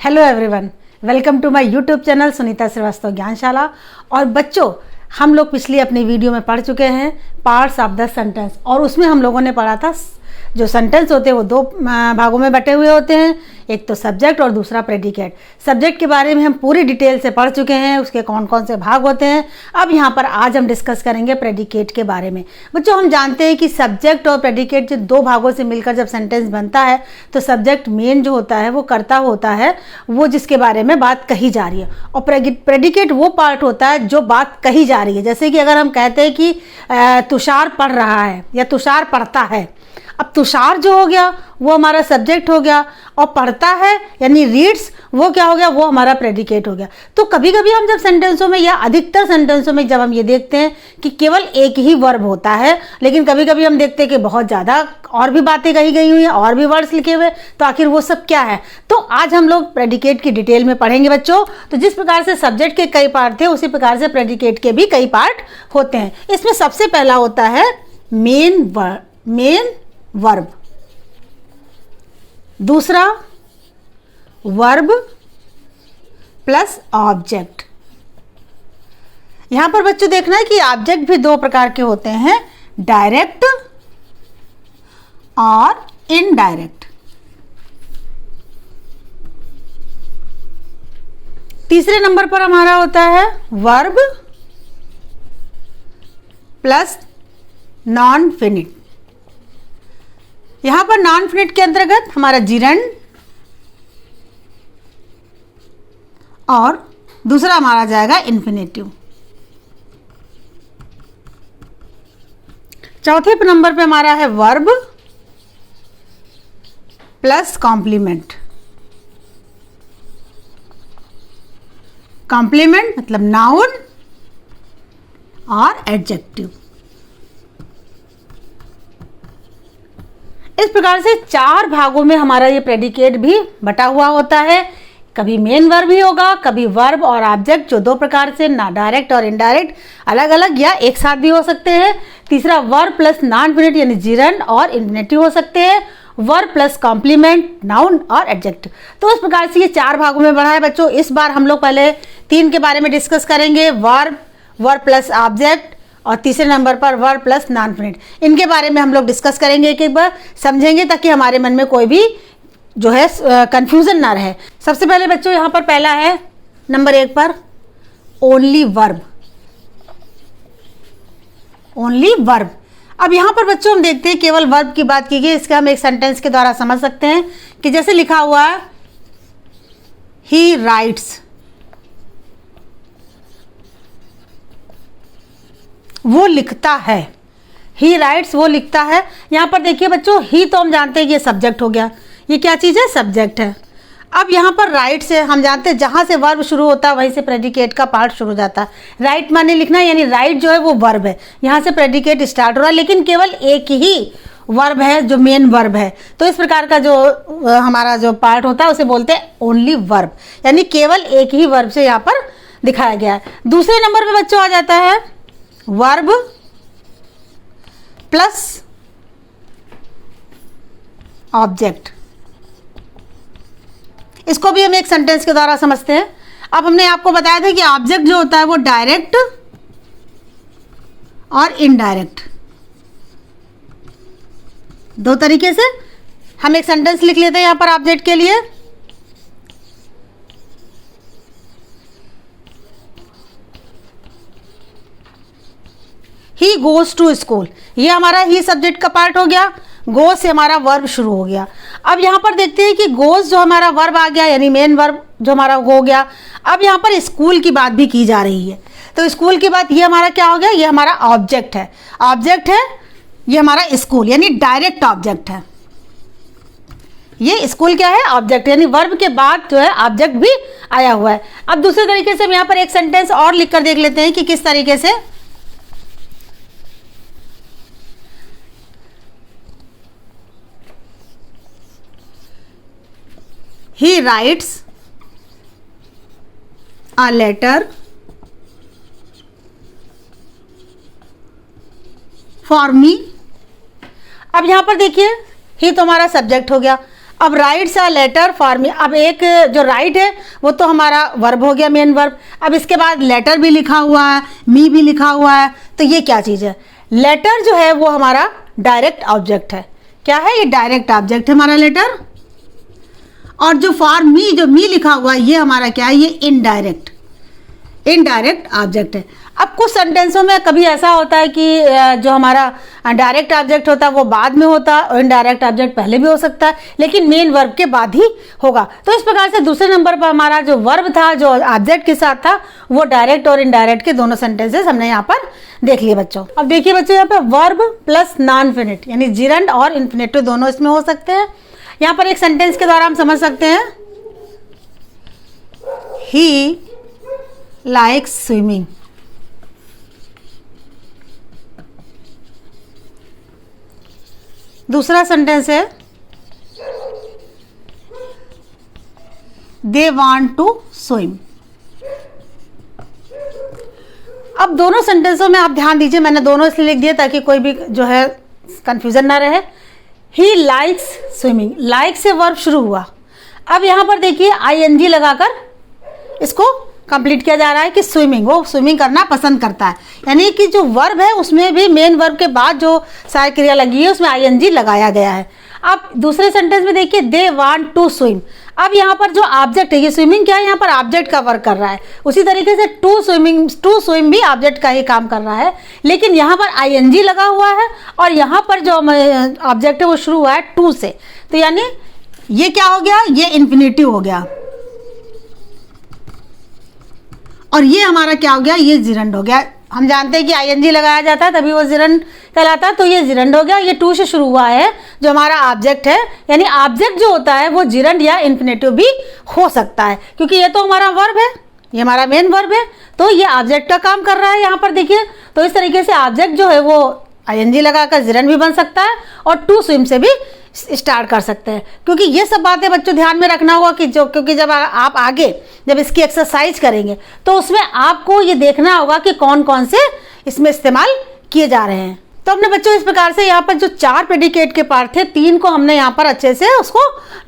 Hello everyone, welcome to my YouTube channel Sunita Srivastava Gyanshala. और बच्चों, हम लोग पिछली अपनी वीडियो में पढ़ चुके हैं पार्ट्स ऑफ द सेंटेंस, और उसमें हम लोगों ने पढ़ा था जो सेंटेंस होते हैं वो दो भागों में बटे हुए होते हैं, एक तो सब्जेक्ट और दूसरा प्रेडिकेट। सब्जेक्ट के बारे में हम पूरी डिटेल से पढ़ चुके हैं, उसके कौन कौन से भाग होते हैं। अब यहाँ पर आज हम डिस्कस करेंगे प्रेडिकेट के बारे में। बच्चों, हम जानते हैं कि सब्जेक्ट और प्रेडिकेट जो दो भागों से मिलकर जब सेंटेंस बनता है तो सब्जेक्ट मेन जो होता है वो कर्ता होता है, वो जिसके बारे में बात कही जा रही है, और प्रेडिकेट वो पार्ट होता है जो बात कही जा रही है। जैसे कि अगर हम कहते हैं कि तुषार पढ़ रहा है या तुषार पढ़ता है, अब तुषार जो हो गया वो हमारा सब्जेक्ट हो गया, और पढ़ता है यानी रीड्स वो क्या हो गया, वो हमारा प्रेडिकेट हो गया। तो कभी कभी हम जब सेंटेंसों में या अधिकतर सेंटेंसों में जब हम ये देखते हैं कि केवल एक ही वर्ब होता है, लेकिन कभी कभी हम देखते हैं कि बहुत ज़्यादा और भी बातें कही गई हुई हैं और भी वर्ड्स लिखे हुए, तो आखिर वो सब क्या है। तो आज हम लोग प्रेडिकेट की डिटेल में पढ़ेंगे बच्चों। तो जिस प्रकार से सब्जेक्ट के कई पार्ट थे उसी प्रकार से प्रेडिकेट के भी कई पार्ट होते हैं। इसमें सबसे पहला होता है मेन वर्ब, दूसरा वर्ब प्लस ऑब्जेक्ट। यहां पर बच्चों देखना है कि ऑब्जेक्ट भी दो प्रकार के होते हैं, डायरेक्ट और इनडायरेक्ट। तीसरे नंबर पर हमारा होता है वर्ब प्लस नॉन फिनिट। यहां पर नॉन फिनिट के अंतर्गत हमारा जिरंड और दूसरा हमारा जाएगा इन्फिनेटिव। चौथे नंबर पे हमारा है वर्ब प्लस कॉम्प्लीमेंट। कॉम्प्लीमेंट मतलब नाउन और एडजेक्टिव। इस प्रकार से चार भागों में हमारा ये प्रेडिकेट भी बटा हुआ होता है। कभी मेन वर्ब ही होगा, कभी वर्ब और ऑब्जेक्ट जो दो प्रकार से ना डायरेक्ट और इनडायरेक्ट अलग अलग या एक साथ भी हो सकते हैं। तीसरा वर्ब प्लस नॉन फिनिट यानी जिरंड और इन्फिनेटिव हो सकते हैं। वर्ब प्लस कॉम्प्लीमेंट, नाउन और एडजेक्टिव। तो इस प्रकार से ये चार भागों में बढ़ा है बच्चों। इस बार हम लोग पहले तीन के बारे में डिस्कस करेंगे, वर्ब प्लस ऑब्जेक्ट, और तीसरे नंबर पर वर्ब प्लस नॉन फिनिट। इनके बारे में हम लोग डिस्कस करेंगे, एक एक बार समझेंगे ताकि हमारे मन में कोई भी जो है कंफ्यूजन ना रहे। सबसे पहले बच्चों यहाँ पर पहला है नंबर 1 पर ओनली वर्ब। Only verb. अब यहाँ पर बच्चों हम देखते हैं केवल वर्ब की बात की गई। इसका हम एक सेंटेंस के द्वारा समझ सकते हैं कि जैसे लिखा हुआ है ही राइट्स, वो लिखता है। ही राइट्स वो लिखता है। यहाँ पर देखिए बच्चों, ही तो हम जानते हैं ये सब्जेक्ट हो गया, ये क्या चीज़ है, सब्जेक्ट है। अब यहाँ पर राइट से हम जानते हैं जहाँ से वर्ब शुरू होता है वहीं से प्रेडिकेट का पार्ट शुरू हो जाता है। राइट माने लिखना, यानी राइट जो है वो वर्ब है, यहाँ से प्रेडिकेट स्टार्ट हो रहा है, लेकिन केवल एक ही वर्ब है जो मेन वर्ब है। तो इस प्रकार का जो हमारा जो पार्ट होता है उसे बोलते हैं ओनली वर्ब, यानी केवल एक ही वर्ब से यहाँ पर दिखाया गया है। दूसरे नंबर पर बच्चों आ जाता है वर्ब प्लस ऑब्जेक्ट। इसको भी हम एक सेंटेंस के द्वारा समझते हैं। अब हमने आपको बताया था कि ऑब्जेक्ट जो होता है वो डायरेक्ट और इनडायरेक्ट दो तरीके से हम एक सेंटेंस लिख लेते हैं यहां पर ऑब्जेक्ट के लिए। ही गोज टू स्कूल, ये हमारा ही सब्जेक्ट का पार्ट हो गया। गोज से हमारा वर्ब शुरू हो गया। अब यहाँ पर देखते हैं कि गोज जो हमारा वर्ब आ गया, यानी मेन वर्ब जो हमारा हो गया। अब यहाँ पर स्कूल की बात भी की जा रही है, तो स्कूल की बात, ये हमारा क्या हो गया, ये हमारा ऑब्जेक्ट है। ऑब्जेक्ट है ये हमारा स्कूल, यानी डायरेक्ट ऑब्जेक्ट है। ये स्कूल क्या है, ऑब्जेक्ट, यानी वर्ब के बाद जो है ऑब्जेक्ट भी आया हुआ है। अब दूसरे तरीके से हम यहाँ पर एक सेंटेंस और लिख कर देख लेते हैं कि किस तरीके से। He writes a letter for me। अब यहाँ पर देखिए ही तो हमारा सब्जेक्ट हो गया। अब writes a letter for me, अब एक जो राइट है वो तो हमारा वर्ब हो गया, मेन वर्ब। अब इसके बाद लेटर भी लिखा हुआ है, मी भी लिखा हुआ है, तो ये क्या चीज़ है? लेटर जो है वो हमारा डायरेक्ट ऑब्जेक्ट है। क्या है? ये डायरेक्ट ऑब्जेक्ट है हमारा लेटर। और जो फॉर मी, जो मी लिखा हुआ है, ये हमारा क्या है? ये इनडायरेक्ट ऑब्जेक्ट है। अब कुछ सेंटेंसों में कभी ऐसा होता है कि जो हमारा डायरेक्ट ऑब्जेक्ट होता है वो बाद में होता है और इनडायरेक्ट ऑब्जेक्ट पहले भी हो सकता है, लेकिन मेन वर्ब के बाद ही होगा। तो इस प्रकार से दूसरे नंबर पर हमारा जो वर्ब था, जो ऑब्जेक्ट के साथ था, वो डायरेक्ट और इनडायरेक्ट के दोनों सेंटेंसेस हमने यहाँ पर देख लिए बच्चों। अब देखिए बच्चों, यहाँ पे वर्ब प्लस नॉन इन्फिनिट यानी जिरंड और इन्फिनेटिव दोनों इसमें हो सकते हैं। यहाँ पर एक सेंटेंस के द्वारा हम समझ सकते हैं, ही लाइक्स स्विमिंग। दूसरा सेंटेंस है, दे वांट टू स्विम। अब दोनों सेंटेंसों में आप ध्यान दीजिए, मैंने दोनों इसलिए लिख दिए ताकि कोई भी जो है कंफ्यूजन ना रहे। ही लाइक्स स्विमिंग, लाइक से वर्ब शुरू हुआ। अब यहाँ पर देखिए आईएनजी लगाकर इसको कंप्लीट किया जा रहा है कि स्विमिंग, वो स्विमिंग करना पसंद करता है, यानी कि जो वर्ब है उसमें भी मेन वर्ब के बाद जो सहायक क्रिया लगी है उसमें आईएनजी लगाया गया है। अब दूसरे सेंटेंस में देखिए, दे वांट टू स्विम। अब यहाँ पर जो ऑब्जेक्ट है, ये स्विमिंग क्या है? यहाँ पर ऑब्जेक्ट का वर्क कर रहा है। उसी तरीके से टू स्विम भी ऑब्जेक्ट का ही काम कर रहा है, लेकिन यहाँ पर आईएनजी लगा हुआ है और यहाँ पर जो ऑब्जेक्ट है वो शुरू हुआ है टू से, तो यानी ये क्या हो गया? ये इन्फिनेटिव हो गया। और ये हमारा क्या हो गया? ये जिरंड हो गया। हम जानते हैं कि आईएनजी लगाया जाता है तभी वो जिरंड कहलाता है, तो ये जिरंड हो गया। ये टू से शुरू हुआ है जो हमारा ऑब्जेक्ट है, यानी ऑब्जेक्ट जो होता है वो जिरंड या इन्फिनेटिव भी हो सकता है, क्योंकि ये तो हमारा वर्ब है, ये हमारा मेन वर्ब है, तो ये ऑब्जेक्ट का काम कर रहा है यहाँ पर देखिए। तो इस तरीके से ऑब्जेक्ट जो है वो आईएनजी लगाकर जिरंड भी बन सकता है और टू स्विम से भी स्टार्ट कर सकते हैं। क्योंकि ये सब बातें बच्चों ध्यान में रखना होगा कि क्योंकि जब आप आगे जब इसकी एक्सरसाइज करेंगे तो उसमें आपको ये देखना होगा कि कौन कौन से इसमें इस्तेमाल किए जा रहे हैं। तो हमने बच्चों इस प्रकार से यहाँ पर जो 4 प्रेडिकेट के पार्ट थे, 3 को हमने यहाँ पर अच्छे से उसको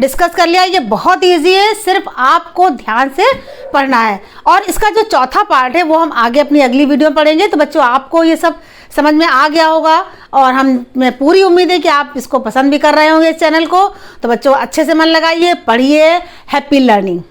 डिस्कस कर लिया। ये बहुत ईजी है, सिर्फ आपको ध्यान से पढ़ना है। और इसका जो चौथा पार्ट है वो हम आगे अपनी अगली वीडियो में पढ़ेंगे। तो बच्चों आपको ये सब समझ में आ गया होगा और मैं पूरी उम्मीद है कि आप इसको पसंद भी कर रहे होंगे इस चैनल को। तो बच्चों अच्छे से मन लगाइए, पढ़िए। Happy learning.